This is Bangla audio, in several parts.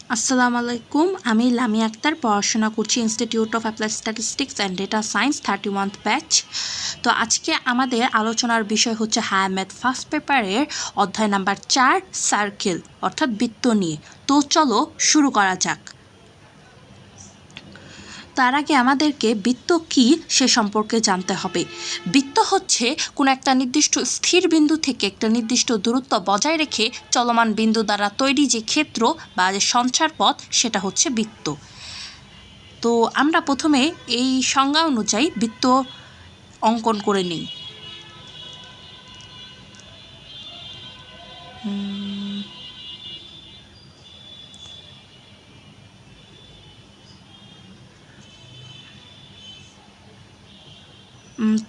আসসালামু আলাইকুম। আমি লামিয়া আক্তার, পড়াশোনা করছি institute of applied statistics and data science 31th batch. তো আজকে আমাদের আলোচনার বিষয় হচ্ছে হায়ার ম্যাথ ফার্স্ট পেপারের অধ্যায় নাম্বার 4 সার্কেল অর্থাৎ বৃত্ত নিয়ে। তো চলো শুরু করা যাক। তার আগে আমাদেরকে বৃত্ত কী সে সম্পর্কে জানতে হবে। বৃত্ত হচ্ছে কোনো একটা নির্দিষ্ট স্থির বিন্দু থেকে একটা নির্দিষ্ট দূরত্ব বজায় রেখে চলমান বিন্দু দ্বারা তৈরি যে ক্ষেত্র বা যে সঞ্চার পথ সেটা হচ্ছে বৃত্ত। তো আমরা প্রথমে এই সংজ্ঞা অনুযায়ী বৃত্ত অঙ্কন করে নিই।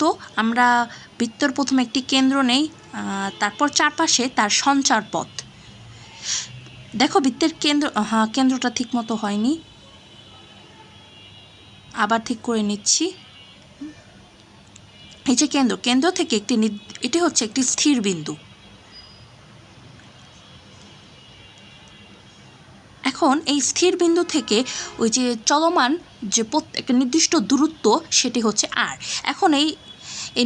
তো আমরা বৃত্তর প্রথমে একটি কেন্দ্র নেই, তারপর চারপাশে তার সঞ্চার পথ। দেখো বৃত্তের কেন্দ্রটা ঠিক মতো হয়নি, আবার ঠিক করে নিচ্ছি। এই যে কেন্দ্র থেকে এটি হচ্ছে একটি স্থির বিন্দু। এখন এই স্থির বিন্দু থেকে ওই যে চলমান যে একটা নির্দিষ্ট দূরত্ব সেটি হচ্ছে আর। এখন এই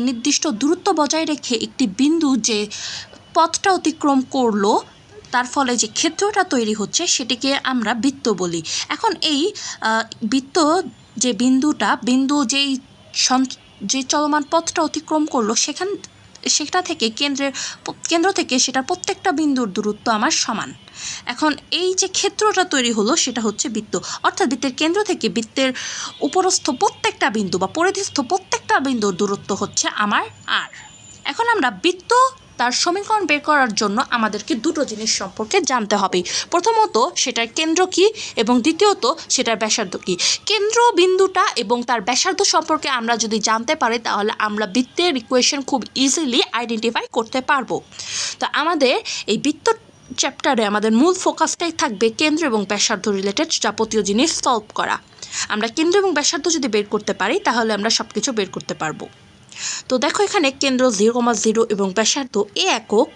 নির্দিষ্ট দূরত্ব বজায় রেখে একটি বিন্দু যে পথটা অতিক্রম করলো, তার ফলে যে ক্ষেত্রটা তৈরি হচ্ছে সেটিকে আমরা বৃত্ত বলি। এখন এই বৃত্ত যে বিন্দু যে চলমান পথটা অতিক্রম করলো সেটা থেকে কেন্দ্র থেকে সেটার প্রত্যেকটা বিন্দুর দূরত্ব আমার সমান। এখন এই যে ক্ষেত্রটা তৈরি হলো সেটা হচ্ছে বৃত্ত, অর্থাৎ বৃত্তের কেন্দ্র থেকে বৃত্তের উপরস্থ প্রত্যেকটা বিন্দু বা পরিধিস্থ প্রত্যেকটা বিন্দুর দূরত্ব হচ্ছে আমার আর। এখন আমরা বৃত্ত তার সমীকরণ বের করার জন্য আমাদেরকে দুটো জিনিস সম্পর্কে জানতে হবে। প্রথমত সেটার কেন্দ্র কী এবং দ্বিতীয়ত সেটার ব্যাসার্ধ কী। কেন্দ্র বিন্দুটা এবং তার ব্যাসার্ধ সম্পর্কে আমরা যদি জানতে পারি তাহলে আমরা বৃত্তের ইকুয়েশন খুব ইজিলি আইডেন্টিফাই করতে পারবো। তো আমাদের এই বৃত্ত চ্যাপ্টারে আমাদের মূল ফোকাসটাই থাকবে কেন্দ্র এবং ব্যাসার্ধ রিলেটেড যাবতীয় জিনিস সলভ করা। আমরা কেন্দ্র এবং ব্যাসার্ধ যদি বের করতে পারি তাহলে আমরা সব কিছু বের করতে পারবো। তো দেখো এখানে কেন্দ্র 0,0 এবং ব্যাসার্ধ a একক।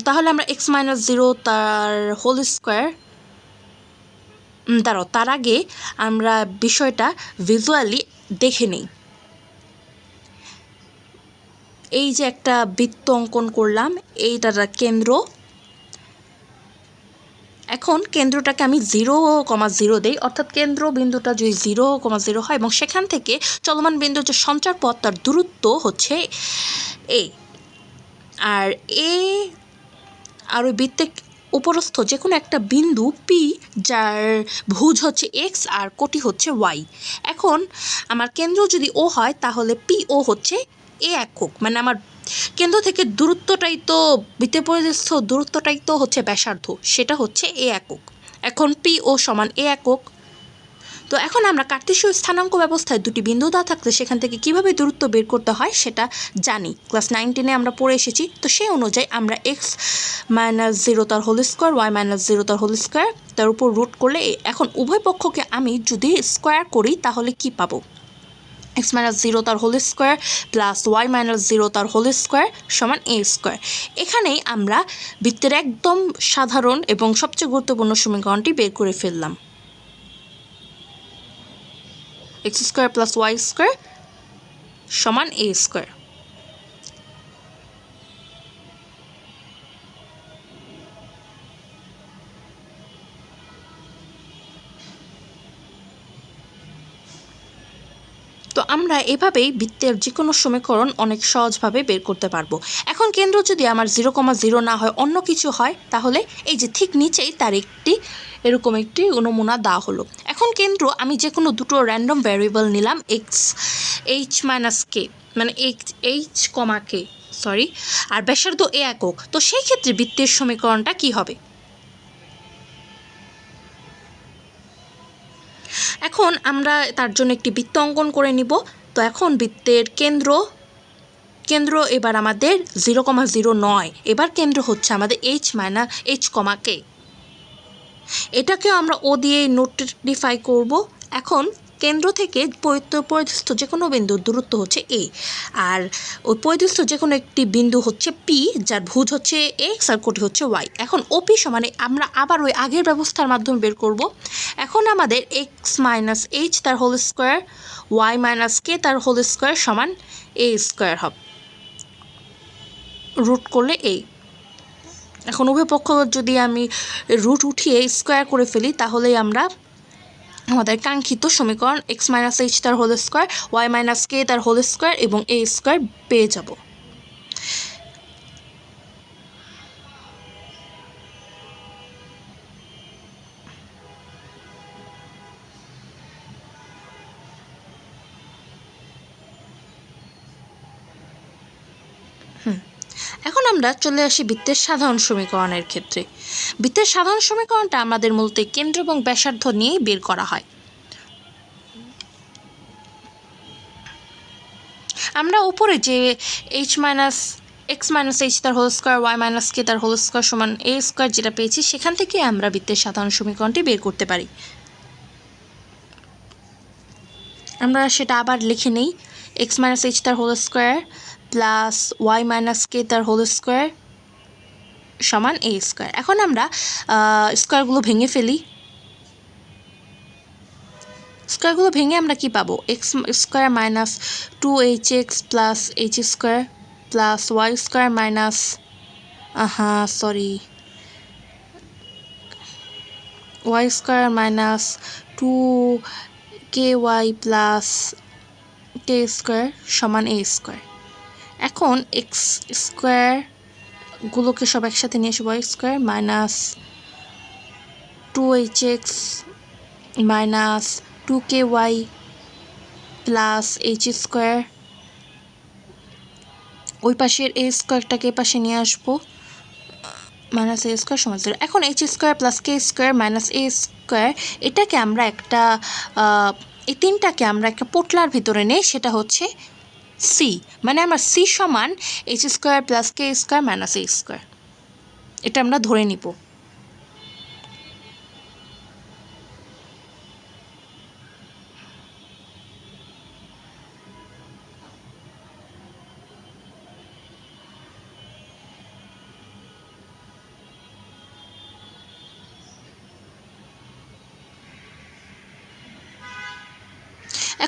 তাহলে আমরা x-0 তার হোল স্কোয়ার, তার আগে আমরা বিষয়টা ভিজুয়ালি দেখে নিই। এই যে একটা বৃত্ত অঙ্কন করলাম, এইটার কেন্দ্র। এখন কেন্দ্রটাকে আমি 0,0 দেই, অর্থাৎ কেন্দ্র বিন্দুটা যদি 0,0 হয় এবং সেখান থেকে চলমান বিন্দুর যে সঞ্চার পথ তার দূরত্ব হচ্ছে a। আর ওই বৃত্তের উপরস্থ যে কোনো একটা বিন্দু P যার ভুজ হচ্ছে x আর কোটি হচ্ছে y। এখন আমার কেন্দ্র যদি O হয় তাহলে PO হচ্ছে a একক, মানে আমার কেন্দ্র থেকে দূরত্বটাই তো বৃত্তের পরিধিস্থ দূরত্বটাই তো হচ্ছে ব্যাসার্ধ, সেটা হচ্ছে a একক। এখন PO সমান a একক। তো এখন আমরা কার্তেশীয় স্থানাঙ্ক ব্যবস্থায় দুটি বিন্দু দেওয়া থাকলে সেখান থেকে কীভাবে দূরত্ব বের করতে হয় সেটা জানি, ক্লাস 9-10 আমরা পড়ে এসেছি। তো সেই অনুযায়ী আমরা x-0 তার হোল স্কোয়ার, y-0 তার হোল স্কোয়ার তার উপর রুট করলে এখন উভয় পক্ষকে আমি যদি স্কোয়ার করি তাহলে কি পাবো? x-0 তার হোল স্কোয়ার প্লাস y-0 তার হোল স্কোয়ার সমান a স্কোয়ার। এখানেই আমরা বৃত্তের একদম সাধারণ এবং সবচেয়ে গুরুত্বপূর্ণ সমীকরণটি বের করে ফেললাম। x square plus y square সমান a স্কোয়ার। তো আমরা এভাবেই বৃত্তের যে কোনো সমীকরণ অনেক সহজভাবে বের করতে পারবো। এখন কেন্দ্র যদি আমার 0,0 না হয় অন্য কিছু হয় তাহলে এই যে ঠিক নিচেই তার এরকম একটি নমুনা দেওয়া হলো। এখন কেন্দ্র আমি যে কোনো দুটো র্যান্ডম ভ্যারিয়েবল নিলাম, h-k মানে h, k আর ব্যাসার্ধ a একক। তো সেই ক্ষেত্রে বৃত্তের সমীকরণটা কি হবে? এখন আমরা তার জন্য একটি বৃত্ত অঙ্কন করে নিব। তো এখন বৃত্তের কেন্দ্র এবার আমাদের 0,0 নয়, এবার কেন্দ্র হচ্ছে আমাদের h, k। এটাকেও আমরা ও দিয়ে নোটিফাই করব। এখন কেন্দ্র থেকে পরিধিস্থ যে কোনো বিন্দুর দূরত্ব হচ্ছে এ, আর ওই পরিধিস্থ যে কোনো একটি বিন্দু হচ্ছে পি, যার ভুজ হচ্ছে এক্স আর কোটি হচ্ছে ওয়াই। এখন ওপি সমানে আমরা আবার ওই আগের ব্যবস্থার মাধ্যমে বের করব। এখন আমাদের এক্স মাইনাস এইচ তার whole square, Y minus K তার হোল স্কোয়ার সমান এ স্কোয়ার হবে, রুট করলে এ। এখন উভয় পক্ষ যদি আমি রুট উঠিয়ে স্কোয়ার করে ফেলি তাহলেই আমরা আমাদের কাঙ্ক্ষিত সমীকরণ এক্স মাইনাস এইচ তার whole square, Y minus K তার হোল স্কোয়ার এবং এ স্কোয়ার পেয়ে যাব। এখন আমরা চলে আসি বৃত্তের সাধারণ সমীকরণের ক্ষেত্রে। বৃত্তের সাধারণ সমীকরণটা আমাদের মূলত কেন্দ্র এবং ব্যাসার্ধ নিয়েই বের করা হয়। আমরা উপরে যে H minus x minus H তার whole square, Y minus K তার হোল স্কোয়ার সমান এ স্কোয়ার যেটা পেয়েছি, সেখান থেকে আমরা বৃত্তের সাধারণ সমীকরণটি বের করতে পারি। আমরা সেটা আবার লিখে নিই, এক্স মাইনাস এইচ তার whole square plus Y minus K তার হোল স্কোয়ার সমান এ স্কোয়ার। এখন আমরা স্কোয়ারগুলো ভেঙে ফেলি। স্কোয়ারগুলো ভেঙে আমরা কি পাবো, X square minus two H X plus H square plus Y square minus Y square minus two K Y plus K square সমান এ স্কোয়ার। এখন এক্স স্কোয়ারগুলোকে সব একসাথে নিয়ে আসি, Y square minus two H X minus two K Y plus H square, ওই পাশের এ স্কোয়ারটাকে পাশে নিয়ে আসবো, মাইনাস এ স্কোয়ার সমান 0। এখন H square plus K square minus A square, এটাকে আমরা একটা এই তিনটাকে আমরা একটা পোটলার ভিতরে নেই, সেটা হচ্ছে সি। মানে আমরা সি সমান H square plus K square minus A square, এটা আমরা ধরে নিব।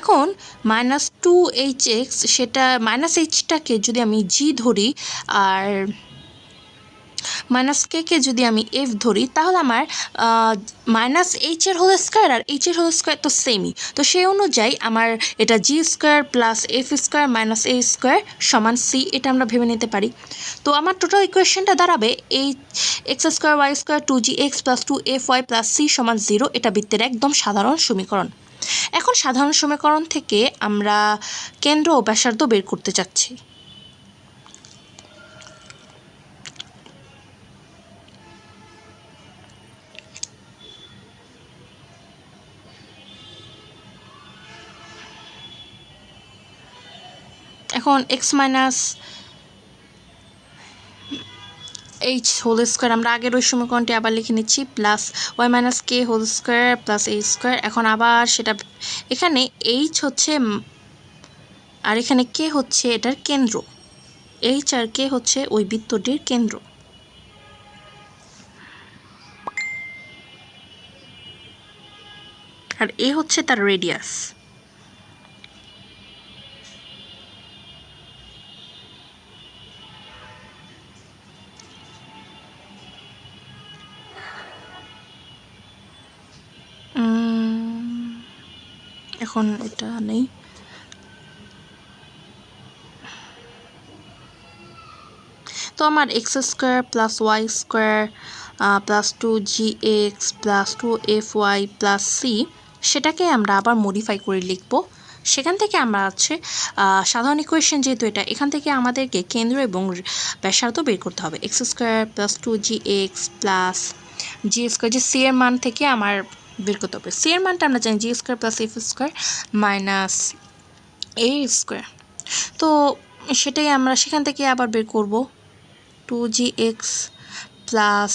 এখন মাইনাস টু এইচ এক্স, সেটা মাইনাস এইচটাকে যদি আমি জি ধরি আর মাইনাস কে যদি আমি এফ ধরি, তাহলে আমার মাইনাস এইচের হোল স্কোয়ার আর এইচের হোল স্কোয়ার তো সেমই, তো সেই অনুযায়ী আমার এটা G square plus F square minus A square সমান সি, এটা আমরা ভেবে নিতে পারি। তো আমার টোটাল ইকুয়েশনটা দাঁড়াবে H X square Y square two G X plus two F Y plus C সমান 0। এটা বৃত্তের একদম সাধারণ সমীকরণ। এখন সাধারণ সমীকরণ থেকে আমরা কেন্দ্র ও ব্যাসার্ধ বের করতে চাচ্ছি। এখন X minus H whole square, আমরা আগের ওই সমীকরণটি আবার লিখে নিচ্ছি, plus Y minus K whole square plus এই স্কোয়ার। এখন আবার সেটা এখানে এইচ হচ্ছে আর এখানে কে হচ্ছে এটার কেন্দ্র, এইচ আর কে হচ্ছে ওই বৃত্তটির কেন্দ্র। আর এ হচ্ছে তার রেডিয়াস। এখন এটা নেই, তো আমার X square plus Y square plus two G X plus two F Y plus C, সেটাকে আমরা আবার মডিফাই করে লিখব। সেখান থেকে আমরা হচ্ছে সাধারণ ইকুয়েশন যেহেতু এটা, এখান থেকে আমাদেরকে কেন্দ্র এবং ব্যাসার্ধ বের করতে হবে। X square plus two G X plus G square, যে সি এর মান থেকে আমার বের করতে হবে। সি এর মানটা আমরা জানি G square plus F square minus A square, তো সেটাই আমরা সেখান থেকে আবার বের করব। টু জি এক্স প্লাস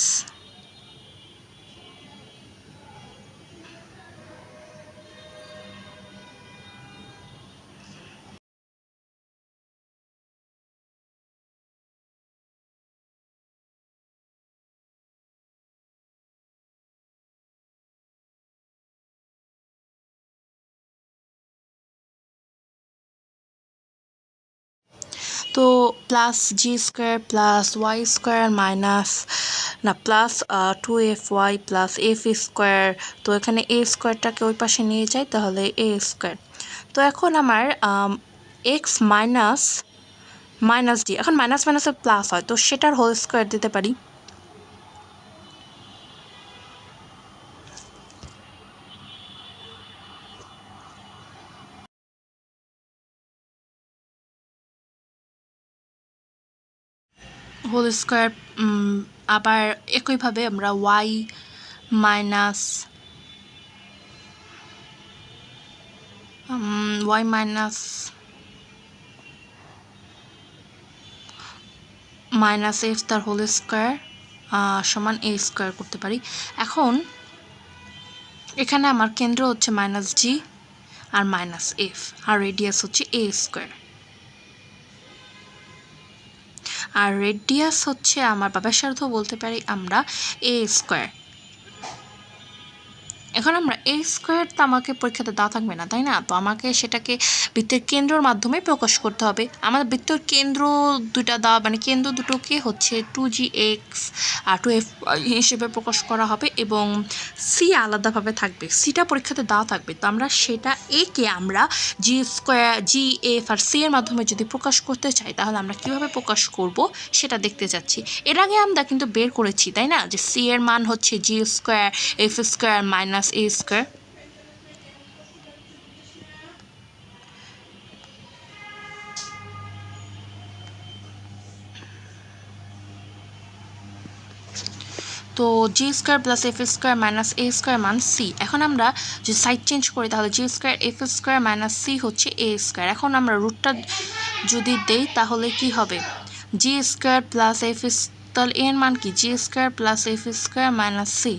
তো plus G square plus Y square minus না plus 2FY plus F square. তো এখানে এ স্কোয়ারটাকে ওই পাশে নিয়ে যাই, তাহলে এ স্কোয়ার। তো এখন আমার এক্স মাইনাস মাইনাস ডি, এখন মাইনাস মাইনাসের প্লাস হয়, তো সেটার হোল স্কোয়ার দিতে পারি। Whole square. আবার একইভাবে আমরা Y minus Y minus minus F তার হোল স্কোয়ার সমান এ স্কোয়ার করতে পারি। এখন এখানে আমার কেন্দ্র হচ্ছে মাইনাস জি আর মাইনাস এফ, আর রেডিয়াস হচ্ছে এ স্কোয়ার। আর রেডিয়াস হচ্ছে আমার বা ব্যাসার্ধ বলতে পারি আমরা এ স্কোয়ার। এখন আমরা এ স্কোয়ার তো আমাকে পরীক্ষাতে দেওয়া থাকবে না, তাই না? তো আমাকে সেটাকে বৃত্তের কেন্দ্রর মাধ্যমে প্রকাশ করতে হবে। আমাদের বৃত্তের কেন্দ্র দুটা দেওয়া, মানে কেন্দ্র দুটোকে হচ্ছে 2gx আর 2f হিসেবে প্রকাশ করা হবে, এবং সি আলাদাভাবে থাকবে, সিটা পরীক্ষাতে দেওয়া থাকবে। তো আমরা সেটা একে আমরা জি স্কোয়ার জি এফ আর সি এর মাধ্যমে যদি প্রকাশ করতে চাই, তাহলে আমরা কিভাবে প্রকাশ করব সেটা দেখতে যাচ্ছি। এর আগে আমরা কিন্তু বের করেছি, তাই না, যে সি এর মান হচ্ছে G square F square minus A square. তো G square plus F square minus A square মান সি। এখন আমরা যদি সাইড চেঞ্জ করি, তাহলে G square F square minus C হচ্ছে এ স্কোয়ার। এখন আমরা রুটটা যদি দেই, তাহলে কি হবে? জি স্কোয়ার প্লাস এফ, তাহলে এর মান কি? G square plus F square minus C.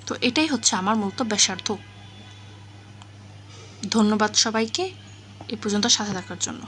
তো এটাই হচ্ছে আমার মূলত ব্যাসার্ধ। ধন্যবাদ সবাইকে এ পর্যন্ত সাথে থাকার জন্য।